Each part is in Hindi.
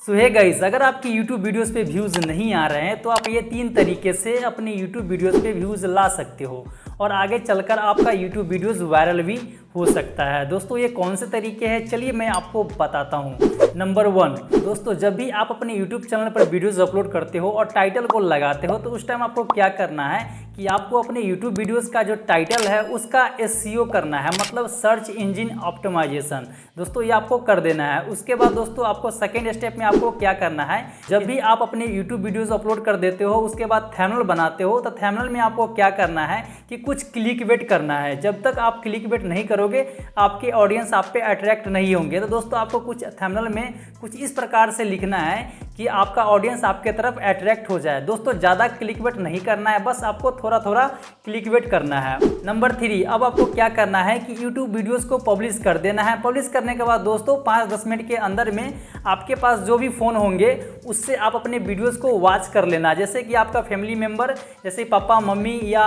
सो हे गाइस, अगर आपकी YouTube वीडियोस पे व्यूज़ नहीं आ रहे हैं तो आप ये 3 तरीके से अपने YouTube वीडियोस पे व्यूज़ ला सकते हो और आगे चलकर आपका YouTube वीडियोस वायरल भी हो सकता है। दोस्तों ये कौन से तरीके हैं, चलिए मैं आपको बताता हूँ। नंबर 1, दोस्तों जब भी आप अपने YouTube चैनल पर वीडियोस अपलोड करते हो और टाइटल को लगाते हो तो उस टाइम आपको क्या करना है कि आपको अपने YouTube वीडियोस का जो टाइटल है उसका SEO करना है, मतलब सर्च इंजन ऑप्टिमाइजेशन। दोस्तों ये आपको कर देना है। उसके बाद दोस्तों आपको सेकेंड स्टेप में आपको क्या करना है, जब भी आप अपने YouTube वीडियोस अपलोड कर देते हो उसके बाद थंबनेल बनाते हो तो थंबनेल में आपको क्या करना है कि कुछ क्लिकबेट करना है। जब तक आप क्लिकबेट नहीं करोगे आपके ऑडियंस आप पे अट्रैक्ट नहीं होंगे। तो दोस्तों आपको कुछ थंबनेल में कुछ इस प्रकार से लिखना है कि आपका ऑडियंस आपके तरफ अट्रैक्ट हो जाए। दोस्तों ज़्यादा क्लिकबेट नहीं करना है, बस आपको थोड़ा थोड़ा क्लिकबेट करना है। नंबर 3, अब आपको क्या करना है कि YouTube वीडियोस को पब्लिश कर देना है। पब्लिश करने के बाद दोस्तों 5-10 मिनट के अंदर में आपके पास जो भी फ़ोन होंगे उससे आप अपने वीडियोस को वॉच कर लेना। जैसे कि आपका फैमिली मेम्बर, जैसे पापा मम्मी या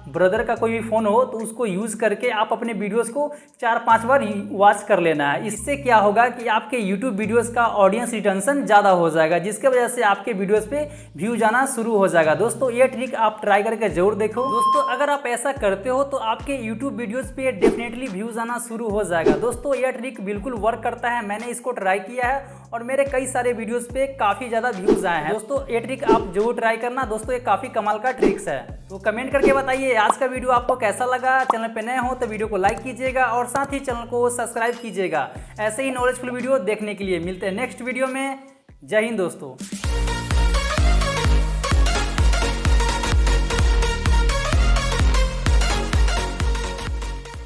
ब्रदर का कोई भी फ़ोन हो तो उसको यूज़ करके आप अपने वीडियोस को 4-5 बार वॉच कर लेना है। इससे क्या होगा कि आपके YouTube वीडियोस का ऑडियंस रिटेंशन ज़्यादा हो जाएगा, जिसके वजह से आपके वीडियोस पे व्यू जाना शुरू हो जाएगा। दोस्तों ये ट्रिक आप ट्राई करके जरूर देखो। दोस्तों अगर आप ऐसा करते हो तो आपके YouTube वीडियोस पे डेफिनेटली व्यूज आना शुरू हो जाएगा। दोस्तों यह ट्रिक बिल्कुल वर्क करता है, मैंने इसको ट्राई किया है और मेरे कई सारे वीडियोस पे काफ़ी ज़्यादा व्यूज आए हैं। दोस्तों ये ट्रिक आप जरूर ट्राई करना। दोस्तों ये काफ़ी कमाल का ट्रिक्स है। तो कमेंट करके बताइए आज का वीडियो आपको कैसा लगा। चैनल पे नए हो तो वीडियो को लाइक कीजिएगा और साथ ही चैनल को सब्सक्राइब कीजिएगा। ऐसे ही नॉलेजफुल वीडियो देखने के लिए मिलते हैं नेक्स्ट वीडियो में। जय हिंद दोस्तों।